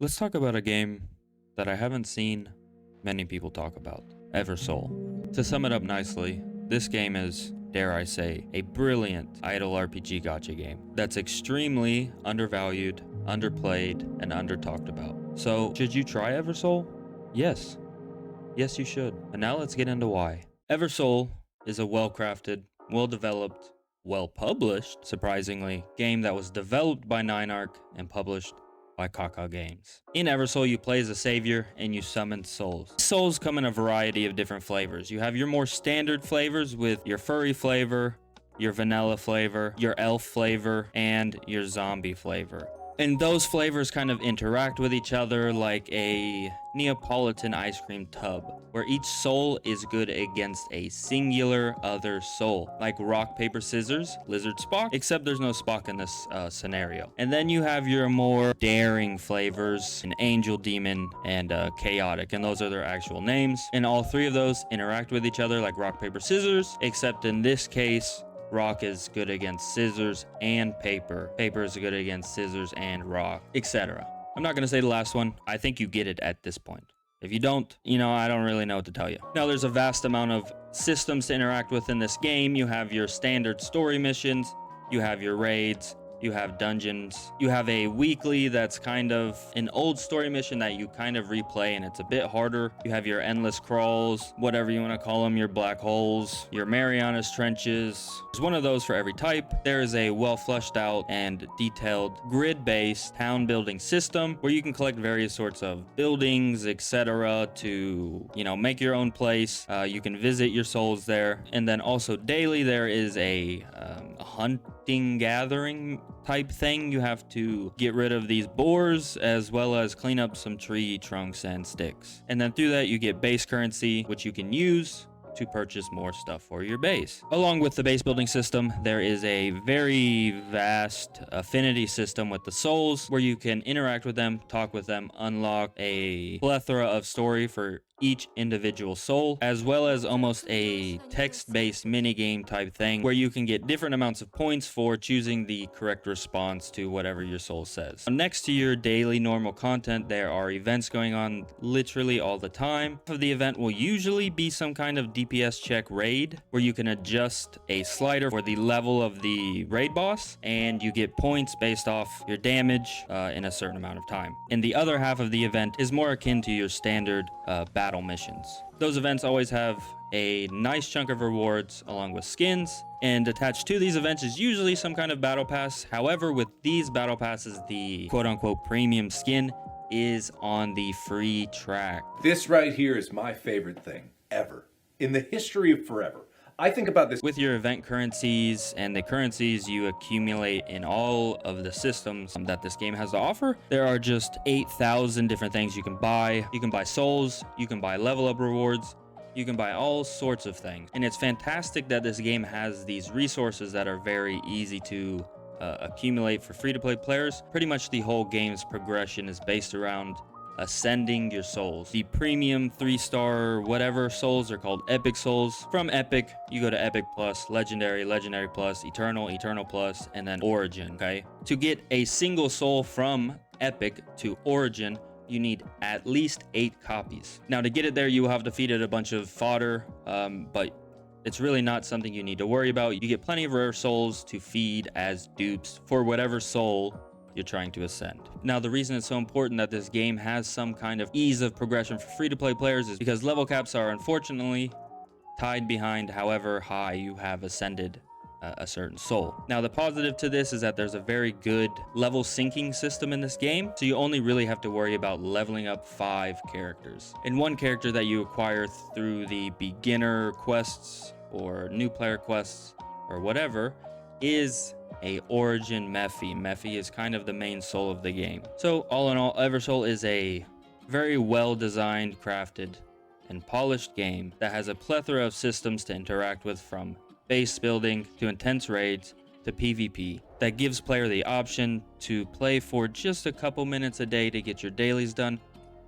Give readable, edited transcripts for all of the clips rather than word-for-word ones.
Let's talk about a game that I haven't seen many people talk about, Eversoul. To sum it up nicely, this game is, dare I say, a brilliant IDLE RPG Gacha game that's extremely undervalued, underplayed, and under-talked about. So, should you try Eversoul? Yes. Yes, you should. And now let's get into why. Eversoul is a well-crafted, well-developed, well-published, surprisingly, game that was developed by 9arc and published by Gacha Games. In Eversoul, you play as a savior and you summon souls. Souls come in a variety of different flavors. You have your more standard flavors with your furry flavor, your vanilla flavor, your elf flavor, and your zombie flavor. And those flavors kind of interact with each other like a Neapolitan ice cream tub, where each soul is good against a singular other soul, like rock, paper, scissors, lizard, Spock, except there's no Spock in this scenario. And then you have your more daring flavors, an angel, demon, and chaotic, and those are their actual names. And all three of those interact with each other like rock, paper, scissors, except in this case, rock is good against scissors and paper. Paper is good against scissors and rock, etc. I'm not going to say the last one. I think you get it at this point. If you don't, I don't really know what to tell you. Now, there's a vast amount of systems to interact with in this game. You have your standard story missions. You have your raids. You have dungeons. You have a weekly that's kind of an old story mission that you kind of replay, and it's a bit harder. You have your endless crawls, whatever you want to call them, your black holes, your Marianas trenches. There's one of those for every type. There is a well fleshed out and detailed grid-based town building system where you can collect various sorts of buildings, etc. to, make your own place. You can visit your souls there. And then also daily, there is a hunting gathering type thing. You have to get rid of these boars as well as clean up some tree trunks and sticks. And then through that you get base currency, which you can use to purchase more stuff for your base. Along with the base building system, there is a very vast affinity system with the souls where you can interact with them, talk with them, unlock a plethora of story for each individual soul, as well as almost a text-based minigame type thing where you can get different amounts of points for choosing the correct response to whatever your soul says. Next to your daily normal content, there are events going on literally all the time. The event will usually be some kind of DPS check raid where you can adjust a slider for the level of the raid boss, and you get points based off your damage in a certain amount of time. And the other half of the event is more akin to your standard battle missions. Those events always have a nice chunk of rewards along with skins, and attached to these events is usually some kind of battle pass. However, with these battle passes, the quote-unquote premium skin is on the free track. This right here is my favorite thing ever in the history of forever. I think about this with your event currencies and the currencies you accumulate in all of the systems that this game has to offer. There are just 8,000 different things you can buy. You can buy souls, you can buy level up rewards, you can buy all sorts of things. And it's fantastic that this game has these resources that are very easy to accumulate for free-to-play players. Pretty much the whole game's progression is based around ascending your souls. The premium 3-star whatever souls are called epic souls. From epic, you go to epic plus, legendary, legendary plus, eternal, eternal plus, and then origin, okay? To get a single soul from epic to origin, you need at least 8 copies. Now, to get it there, you will have defeated a bunch of fodder, but it's really not something you need to worry about. You get plenty of rare souls to feed as dupes for whatever soul you're trying to ascend. Now, the reason it's so important that this game has some kind of ease of progression for free-to-play players is because level caps are unfortunately tied behind however high you have ascended a certain soul. Now, the positive to this is that there's a very good level syncing system in this game, so you only really have to worry about leveling up 5 characters. And one character that you acquire through the beginner quests or new player quests or whatever is a origin Mephi. Mephi is kind of the main soul of the game. So all in all, Eversoul is a very well designed, crafted, and polished game that has a plethora of systems to interact with, from base building to intense raids to PvP, that gives player the option to play for just a couple minutes a day to get your dailies done,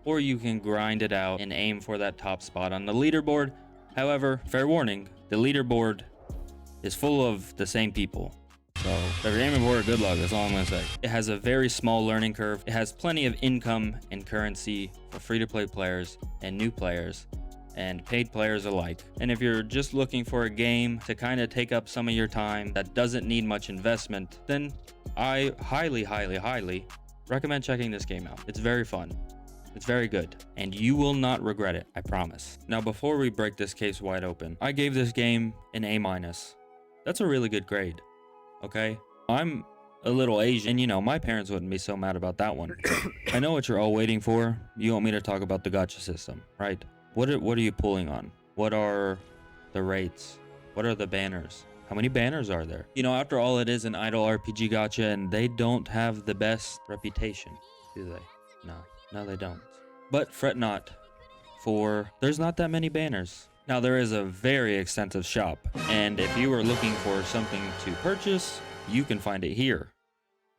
or you can grind it out and aim for that top spot on the leaderboard. However, fair warning, the leaderboard is full of the same people. So So if you're aiming for it, good luck. That's all I'm gonna say. It has a very small learning curve. It has plenty of income and currency for free-to-play players and new players and paid players alike. And if you're just looking for a game to kind of take up some of your time that doesn't need much investment, then I highly, highly, highly recommend checking this game out. It's very fun. It's very good, and you will not regret it, I promise. Now, before we break this case wide open, I gave this game an A-. That's a really good grade, okay? I'm a little Asian, and you know, my parents wouldn't be so mad about that one. I know what you're all waiting for. You want me to talk about the gacha system, right? What are you pulling on? What are the rates? What are the banners? How many banners are there? You know, after all, it is an IDLE RPG gacha, and they don't have the best reputation, do they? No, they don't. But fret not, for there's not that many banners. Now, there is a very extensive shop, and if you are looking for something to purchase, you can find it here.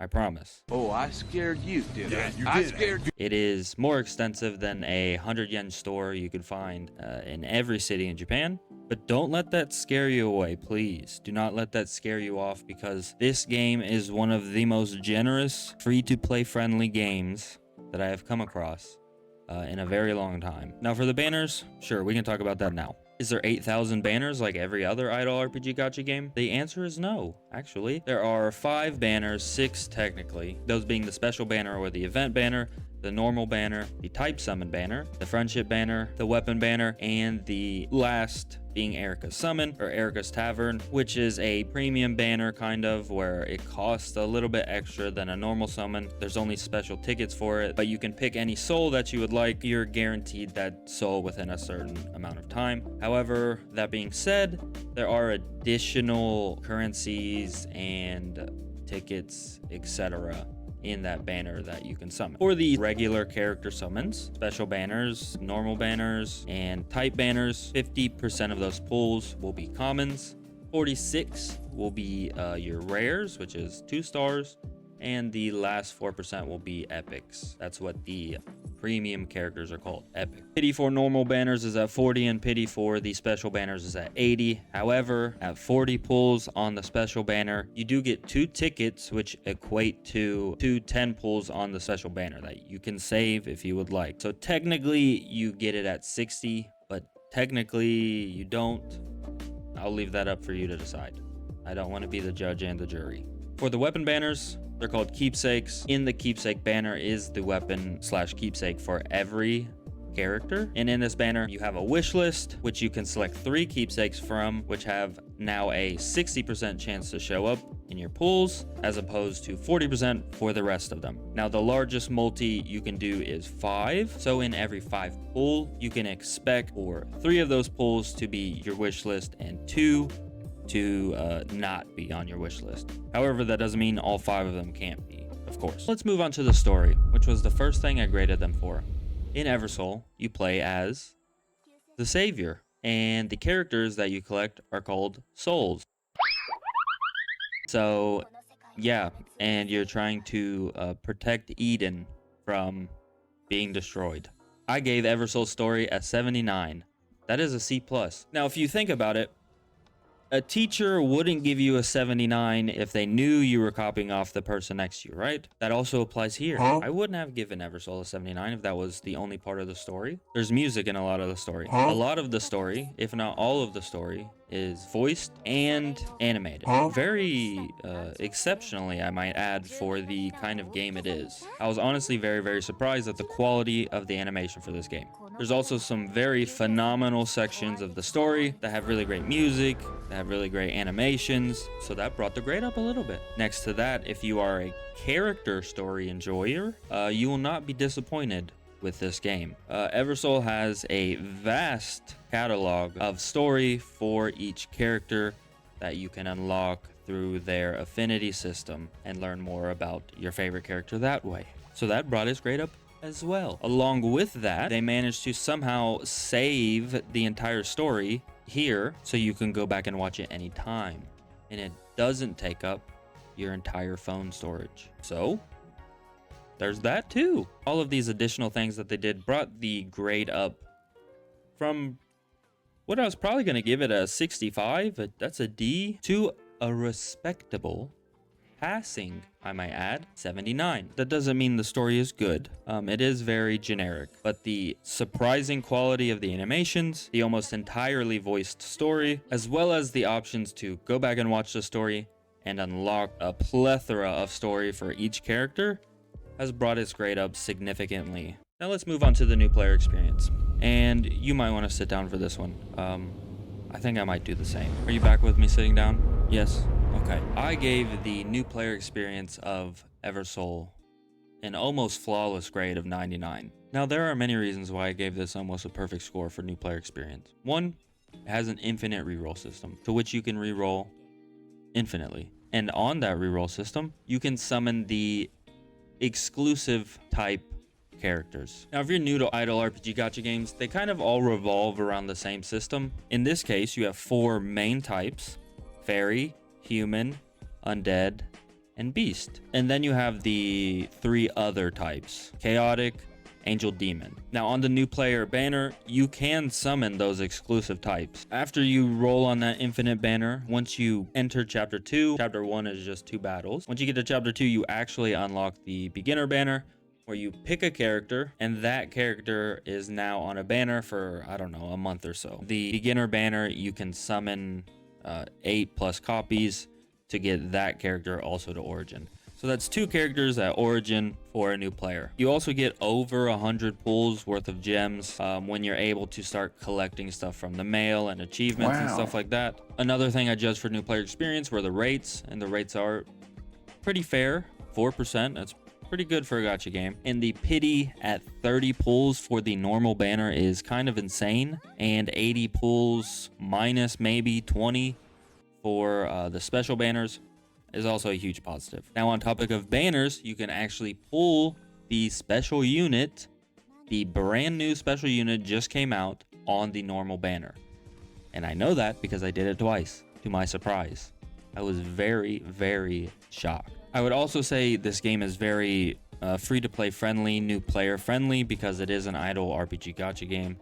I promise. Oh, I scared you, didn't I? You I did. scared you. It is more extensive than a 100 yen store you could find in every city in Japan. But don't let that scare you away, please. Do not let that scare you off, because this game is one of the most generous, free-to-play friendly games that I have come across in a very long time. Now, for the banners, sure, we can talk about that now. Is there 8,000 banners like every other IDLE RPG gacha game? The answer is no, actually. There are 5 banners, 6 technically, those being the special banner or the event banner, the normal banner, the type summon banner, the friendship banner, the weapon banner, and the last being Erica's Summon or Erica's Tavern, which is a premium banner kind of, where it costs a little bit extra than a normal summon. There's only special tickets for it, but you can pick any soul that you would like. You're guaranteed that soul within a certain amount of time. However, that being said, there are additional currencies and tickets, etc. in that banner that you can summon. For the regular character summons, special banners, normal banners, and type banners, 50% of those pulls will be commons, 46 will be your rares, which is 2 stars, and the last 4% will be epics. That's what the premium characters are called, epic. Pity for normal banners is at 40, and pity for the special banners is at 80. However, at 40 pulls on the special banner, you do get 2 tickets, which equate to 2 10 pulls on the special banner that you can save if you would like. So technically you get it at 60, but technically you don't. I'll leave that up for you to decide. I don't want to be the judge and the jury. For the weapon banners, they're called keepsakes. In the keepsake banner is the weapon / keepsake for every character. And in this banner, you have a wish list, which you can select 3 keepsakes from, which have now a 60% chance to show up in your pools, as opposed to 40% for the rest of them. Now, the largest multi you can do is 5. So in every 5 pool, you can expect for 3 of those pools to be your wish list and 2 to not be on your wish list. However, that doesn't mean all 5 of them can't be, of course. Let's move on to the story, which was the first thing I graded them for. In Eversoul, you play as the Savior, and the characters that you collect are called souls. So, yeah, and you're trying to protect Eden from being destroyed. I gave Eversoul's story a 79. That is a C+. Now, if you think about it, a teacher wouldn't give you a 79 if they knew you were copying off the person next to you, right? That also applies here. I wouldn't have given Eversoul a 79 if that was the only part of the story. There's music in a lot of the story. A lot of the story, if not all of the story, is voiced and animated. Very exceptionally, I might add, for the kind of game it is. I was honestly very, very surprised at the quality of the animation for this game. There's also some very phenomenal sections of the story that have really great music, that have really great animations, so that brought the grade up a little bit. Next to that, if you are a character story enjoyer, you will not be disappointed with this game. Eversoul has a vast catalog of story for each character that you can unlock through their affinity system and learn more about your favorite character that way. So that brought his grade up as well. Along with that, they managed to somehow save the entire story here so you can go back and watch it anytime, and it doesn't take up your entire phone storage. So there's that too. All of these additional things that they did brought the grade up from what I was probably going to give it a 65, that's a D, to a respectable surpassing, I might add, 79. That doesn't mean the story is good. It is very generic, but the surprising quality of the animations, the almost entirely voiced story, as well as the options to go back and watch the story and unlock a plethora of story for each character, has brought its grade up significantly. Now let's move on to the new player experience. And you might want to sit down for this one. I think I might do the same. Are you back with me sitting down? Yes? Okay. I gave the new player experience of Eversoul an almost flawless grade of 99. Now there are many reasons why I gave this almost a perfect score for new player experience. One, it has an infinite reroll system to which you can reroll infinitely. And on that reroll system, you can summon the exclusive type characters. Now, if you're new to IDLE RPG Gacha games, they kind of all revolve around the same system. In this case, you have 4 main types: fairy, human, undead, and beast. And then you have the 3 other types: chaotic, angel, demon. Now, on the new player banner, you can summon those exclusive types. After you roll on that infinite banner, once you enter chapter 2, chapter 1 is just 2 battles. Once you get to chapter 2, you actually unlock the beginner banner, where you pick a character, and that character is now on a banner for, I don't know, a month or so. The beginner banner, you can summon 8+ copies to get that character also to origin. So that's 2 characters at origin for a new player. You also get over 100 pulls worth of gems when you're able to start collecting stuff from the mail and achievements and stuff like that. Another thing I judged for new player experience were the rates, and the rates are pretty fair. 4%, that's pretty good for a gacha game. And the pity at 30 pulls for the normal banner is kind of insane, and 80 pulls minus maybe 20 for the special banners is also a huge positive. Now, on topic of banners, you can actually pull the special unit. The brand new special unit just came out on the normal banner, and I know that because I did it twice, to my surprise. I was very, very shocked. I would also say this game is very free-to-play friendly, new player friendly, because it is an IDLE RPG Gacha game.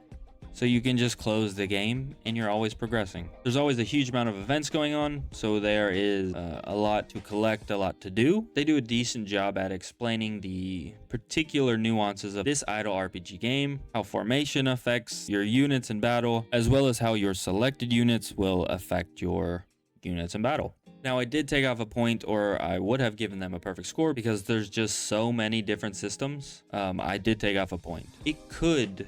So you can just close the game and you're always progressing. There's always a huge amount of events going on, so there is a lot to collect, a lot to do. They do a decent job at explaining the particular nuances of this IDLE RPG game, how formation affects your units in battle, as well as how your selected units will affect your units in battle. Now, I did take off a point, or I would have given them a perfect score, because there's just so many different systems. I did take off a point. It could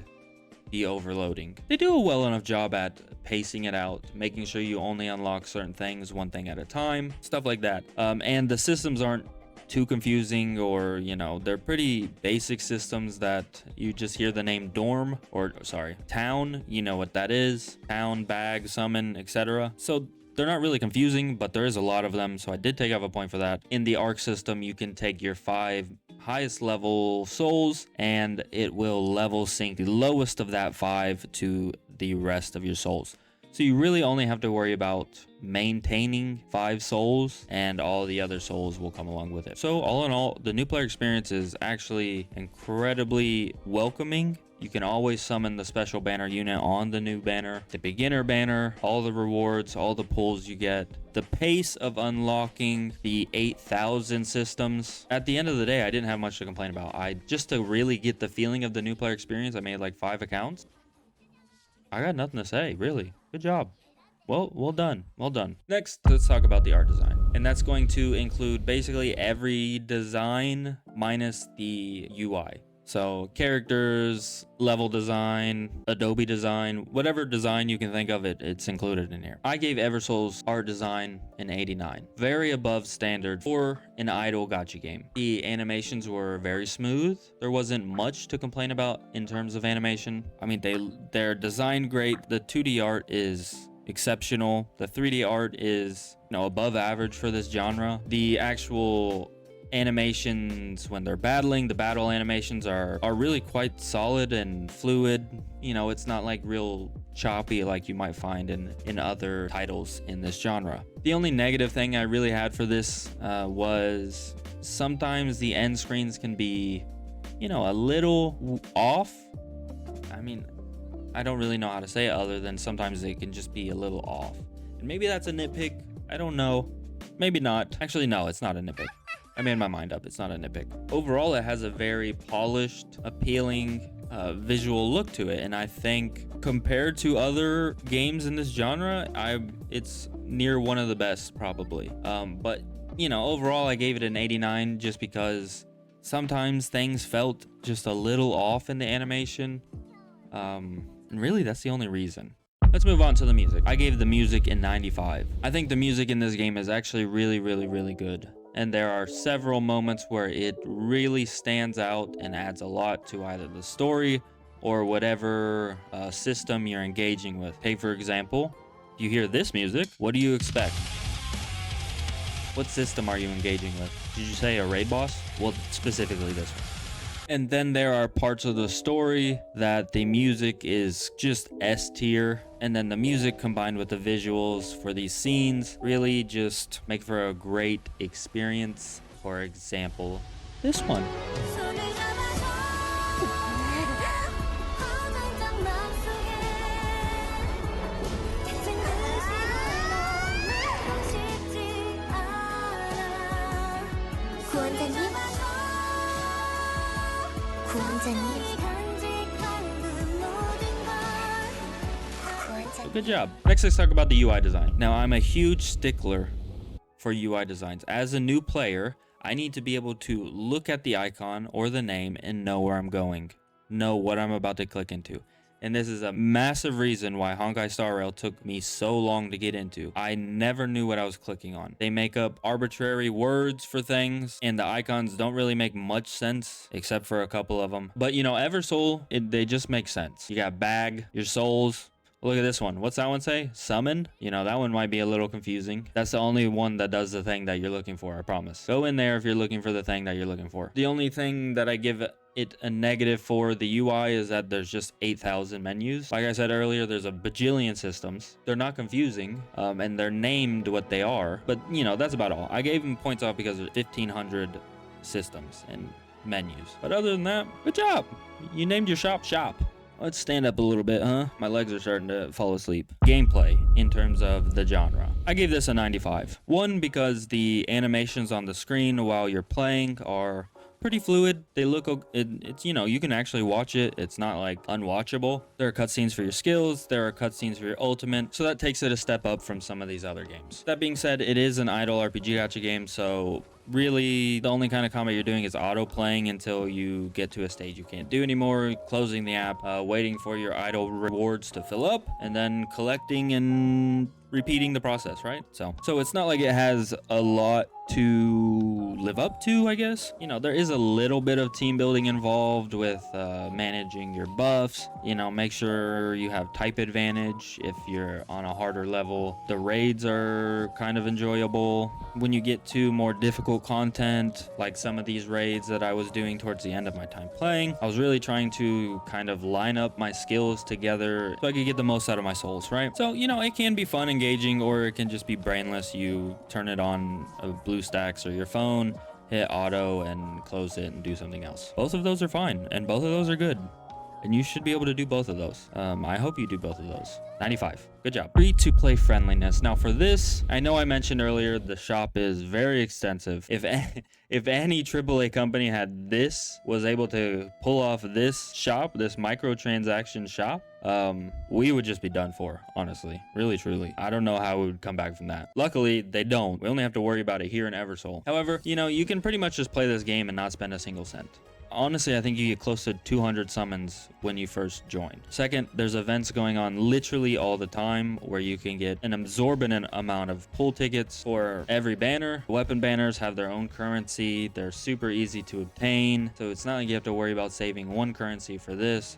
be overloading. They do a well enough job at pacing it out, making sure you only unlock certain things one thing at a time, stuff like that. And the systems aren't too confusing, or, you know, they're pretty basic systems that you just hear the name dorm, or sorry, town, you know what that is, town, bag, summon, etc. So they're not really confusing, but there is a lot of them, so I did take off a point for that. In the arc system, you can take your 5 highest level souls, and it will level sync the lowest of that 5 to the rest of your souls. So you really only have to worry about maintaining 5 souls, and all the other souls will come along with it. So all in all, the new player experience is actually incredibly welcoming. You can always summon the special banner unit on the new banner, the beginner banner, all the rewards, all the pulls you get, the pace of unlocking the 8,000 systems. At the end of the day, I didn't have much to complain about. Just to really get the feeling of the new player experience, I made like 5 accounts. I got nothing to say, really. Good job. Well done. Well done. Next, let's talk about the art design. And that's going to include basically every design minus the UI. So characters, level design, Adobe design, whatever design you can think of, it's included in here. I gave Eversoul's art design an 89. Very above standard for an IDLE gacha game. The animations were very smooth. There wasn't much to complain about in terms of animation. I mean, they're designed great. The 2D art is exceptional. The 3D art is, you know, above average for this genre. The actual animations when they're battling, the battle animations are really quite solid and fluid. You know, it's not like real choppy like you might find in other titles in this genre. The only negative thing I really had for this was sometimes the end screens can be, you know, a little off. I mean, I don't really know how to say it other than sometimes they can just be a little off. And maybe that's a nitpick, I don't know. Maybe not. Actually, no, it's not a nitpick. I made my mind up. It's not a nitpick. Overall, it has a very polished, appealing visual look to it, and I think compared to other games in this genre, it's near one of the best probably. But you know, overall, I gave it an 89 just because sometimes things felt just a little off in the animation. And really, that's the only reason. Let's move on to the music. I gave the music a 95. I think the music in this game is actually really good. And there are several moments where it really stands out and adds a lot to either the story or whatever system you're engaging with. Take, for example, if you hear this music, what do you expect? What system are you engaging with? Did you say a raid boss? Well, specifically this one. And then there are parts of the story that the music is just S tier. And then the music combined with the visuals for these scenes really just make for a great experience. For example, this one. Good job. Next, let's talk about the UI design. Now, I'm a huge stickler for UI designs. As a new player, I need to be able to look at the icon or the name and know where I'm going, know what I'm about to click into. And this is a massive reason why Honkai Star Rail took me so long to get into. I never knew what I was clicking on. They make up arbitrary words for things, and the icons don't really make much sense, except for a couple of them. But you know, Eversoul, they just make sense. You got bag, your souls. Look at this one. What's that one say? Summon? You know, that one might be a little confusing. That's the only one that does the thing that you're looking for, I promise. Go in there if you're looking for the thing that you're looking for. The only thing that I give it a negative for the UI is that there's just 8,000 menus. Like I said earlier, there's a bajillion systems. They're not confusing, and they're named what they are. But, you know, that's about all. I gave them points off because there's 1,500 systems and menus. But other than that, good job. You named your shop. Let's stand up a little bit, huh? My legs are starting to fall asleep. Gameplay in terms of the genre. I gave this a 95. One, because the animations on the screen while you're playing are pretty fluid. They look, it's, you know, you can actually watch it. It's not like unwatchable. There are cutscenes for your skills. There are cutscenes for your ultimate. So that takes it a step up from some of these other games. That being said, it is an IDLE RPG Gacha game. So really, the only kind of combat you're doing is auto playing until you get to a stage you can't do anymore, closing the app, waiting for your idle rewards to fill up, and then collecting and repeating the process, right? So it's not like it has a lot to live up to, I guess. You know, there is a little bit of team building involved with managing your buffs. You know, make sure you have type advantage if you're on a harder level. The raids are kind of enjoyable. When you get to more difficult content, like some of these raids that I was doing towards the end of my time playing, I was really trying to kind of line up my skills together so I could get the most out of my souls, right? So, you know, it can be fun, engaging, or it can just be brainless. You turn it on BlueStacks or your phone, hit auto and close it and do something else. Both of those are fine, and both of those are good. And you should be able to do both of those. I hope you do both of those. 95. Good job. Free-to-play friendliness. Now for this, I know I mentioned earlier the shop is very extensive. If any AAA company was able to pull off this shop, this microtransaction shop, we would just be done for, honestly. Really, truly. I don't know how we would come back from that. Luckily, they don't. We only have to worry about it here in Eversoul. However, you know, you can pretty much just play this game and not spend a single cent. Honestly, I think you get close to 200 summons when you first join. Second, there's events going on literally all the time where you can get an absorbent amount of pull tickets for every banner. Weapon banners have their own currency. They're super easy to obtain. So it's not like you have to worry about saving one currency for this.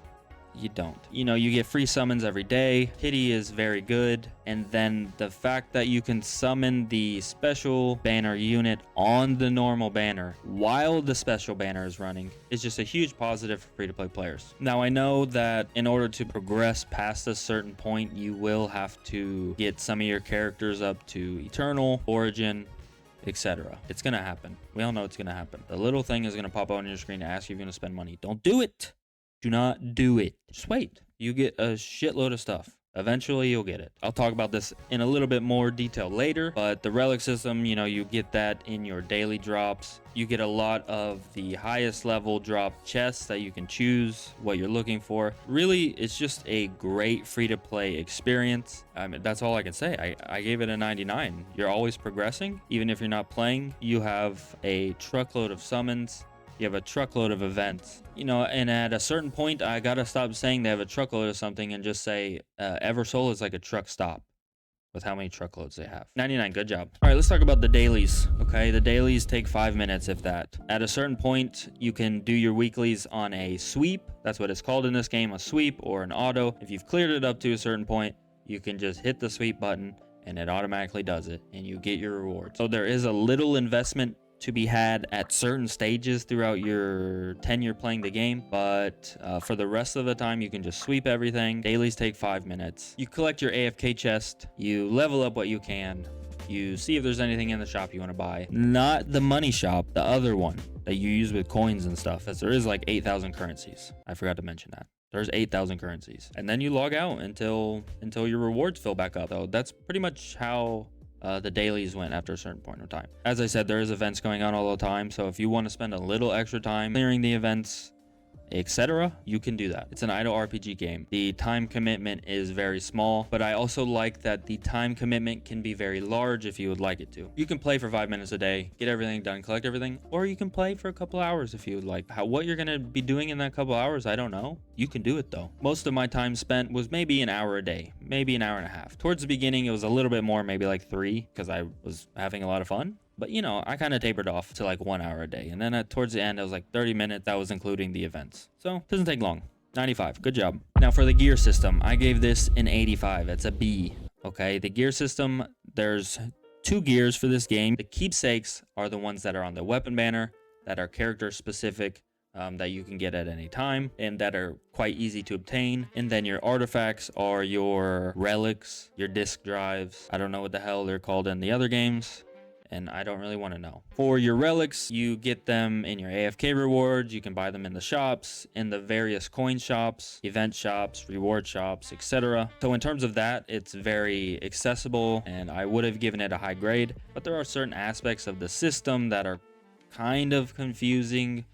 You don't. You know, you get free summons every day. Pity is very good. And then the fact that you can summon the special banner unit on the normal banner while the special banner is running is just a huge positive for free-to-play players. Now, I know that in order to progress past a certain point, you will have to get some of your characters up to Eternal, Origin, etc. It's gonna happen. We all know it's gonna happen. The little thing is gonna pop up on your screen to ask you if you're gonna spend money. Don't do it. Do not do it. Just wait. You get a shitload of stuff. Eventually you'll get it. I'll talk about this in a little bit more detail later, but the relic system, you know, you get that in your daily drops. You get a lot of the highest level drop chests that you can choose what you're looking for. Really, it's just a great free-to-play experience. I mean, that's all I can say. I gave it a 99. You're always progressing. Even if you're not playing, you have a truckload of summons. You have a truckload of events, you know, and at a certain point, I gotta stop saying they have a truckload of something and just say Eversoul is like a truck stop with how many truckloads they have. 99, good job. All right, let's talk about the dailies, okay? The dailies take 5 minutes, if that. At a certain point, you can do your weeklies on a sweep. That's what it's called in this game, a sweep or an auto. If you've cleared it up to a certain point, you can just hit the sweep button and it automatically does it and you get your reward. So there is a little investment to be had at certain stages throughout your tenure playing the game, but for the rest of the time you can just sweep everything. Dailies take 5 minutes. You collect your AFK chest, you level up what you can, you see if there's anything in the shop you want to buy. Not the money shop, the other one that you use with coins and stuff, as there is like 8,000 currencies. I forgot to mention that. There's 8,000 currencies. And then you log out until your rewards fill back up. So that's pretty much how the dailies went after a certain point of time. As I said, there is events going on all the time, so if you want to spend a little extra time clearing the events, etc., you can do that. It's an IDLE RPG game. The time commitment is very small, but I also like that the time commitment can be very large if you would like it to. You can play for 5 minutes a day, get everything done, collect everything, or you can play for a couple hours if you would like. What you're going to be doing in that couple hours, I don't know. You can do it though. Most of my time spent was maybe an hour a day, maybe an hour and a half. Towards the beginning, it was a little bit more, maybe like 3, because I was having a lot of fun. But, you know, I kind of tapered off to like 1 hour a day. And then towards the end, it was like 30 minutes. That was including the events. So it doesn't take long. 95. Good job. Now for the gear system, I gave this an 85. It's a B. Okay. The gear system, there's 2 gears for this game. The keepsakes are the ones that are on the weapon banner that are character specific. That you can get at any time and that are quite easy to obtain. And then your artifacts are your relics, your disk drives. I don't know what the hell they're called in the other games, and I don't really want to know. For your relics, you get them in your AFK rewards. You can buy them in the shops, in the various coin shops, event shops, reward shops, etc. So in terms of that, it's very accessible and I would have given it a high grade, but there are certain aspects of the system that are kind of confusing,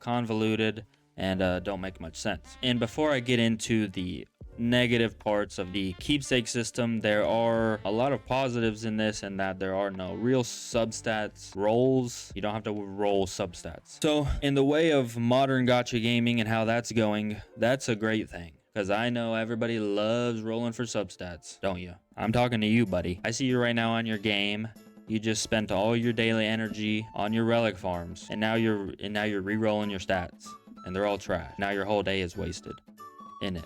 convoluted, and don't make much sense. And before I get into the negative parts of the keepsake system, there are a lot of positives in this, and that there are no real substats rolls. You don't have to roll substats. So in the way of modern gacha gaming and how that's going, that's a great thing, because I know everybody loves rolling for substats, don't you? I'm talking to you, buddy. I see you right now on your game. You just spent all your daily energy on your relic farms, and now you're re-rolling your stats, and they're all trash. Now your whole day is wasted in it.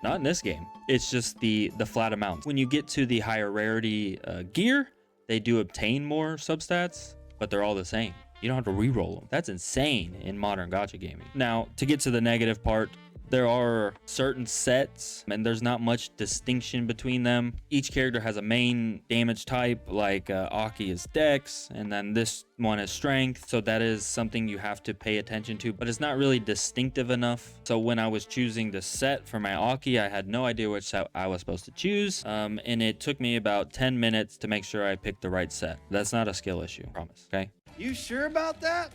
Not in this game. It's just the flat amounts. When you get to the higher rarity gear, they do obtain more substats, but they're all the same. You don't have to re-roll them. That's insane in modern gacha gaming. Now, to get to the negative part, there are certain sets and there's not much distinction between them. Each character has a main damage type, like Aki is Dex, and then this one is Strength. So that is something you have to pay attention to, but it's not really distinctive enough. So when I was choosing the set for my Aki, I had no idea which set I was supposed to choose. And it took me about 10 minutes to make sure I picked the right set. That's not a skill issue, I promise, okay? You sure about that?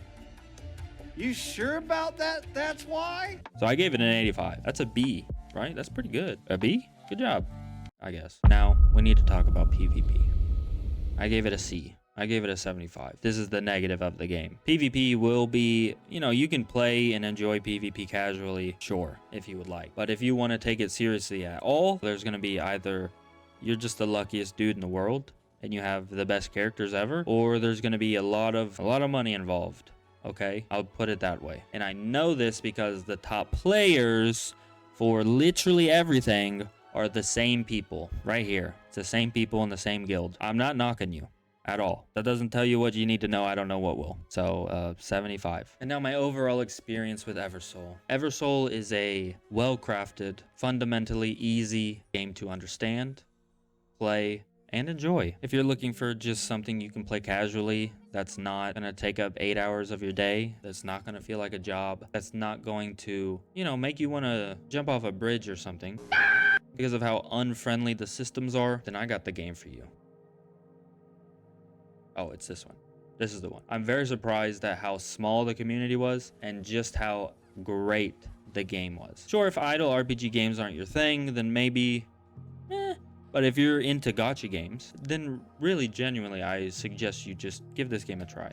You sure about that? That's why? So I gave it an 85. That's a B, right? That's pretty good. A B? Good job, I guess. Now, we need to talk about PvP. I gave it a C. I gave it a 75. This is the negative of the game. PvP will be, you know, you can play and enjoy PvP casually, sure, if you would like. But if you want to take it seriously at all, there's going to be either you're just the luckiest dude in the world and you have the best characters ever, or there's going to be a lot of money involved. Okay, I'll put it that way. And I know this because the top players for literally everything are the same people right here. It's the same people in the same guild. I'm not knocking you at all. That doesn't tell you what you need to know. I don't know what will. So 75. And now my overall experience with Eversoul. Eversoul is a well-crafted, fundamentally easy game to understand, play, and enjoy. If you're looking for just something you can play casually, that's not gonna take up 8 hours of your day, that's not gonna feel like a job, that's not going to, you know, make you wanna jump off a bridge or something, because of how unfriendly the systems are, then I got the game for you. Oh, it's this one. This is the one. I'm very surprised at how small the community was and just how great the game was. Sure, if idle RPG games aren't your thing, then maybe, but if you're into gacha games, then really genuinely I suggest you just give this game a try.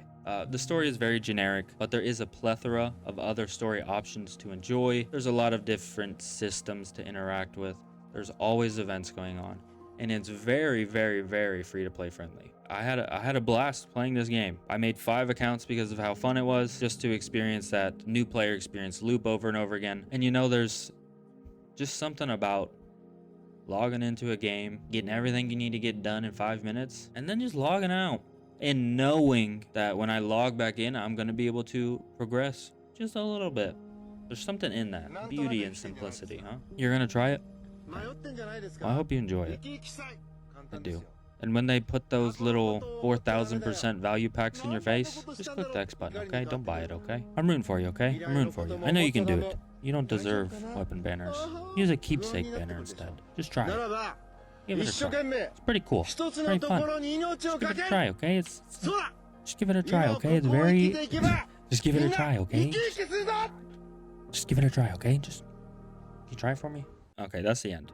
The story is very generic, but there is a plethora of other story options to enjoy. There's a lot of different systems to interact with. There's always events going on, and it's very, very, very free to play friendly. I had a blast playing this game. I made 5 accounts because of how fun it was, just to experience that new player experience loop over and over again. And you know, there's just something about logging into a game, getting everything you need to get done in 5 minutes, and then just logging out and knowing that when I log back in, I'm going to be able to progress just a little bit. There's something in that beauty and simplicity, huh? You're going to try it? Well, I hope you enjoy it. I do. And when they put those little 4,000% value packs in your face, just click the X button, okay? Don't buy it, okay? I'm rooting for you, okay? I'm rooting for you. I know you can do it. You don't deserve weapon banners. Use a keepsake banner instead. Just try it. Give it a try. It's pretty cool. It's pretty fun. Just give it a try, okay? Just give it a try, okay? It's very... Just give it a try, okay? Just give it a try, okay? You try it for me? Okay, that's the end.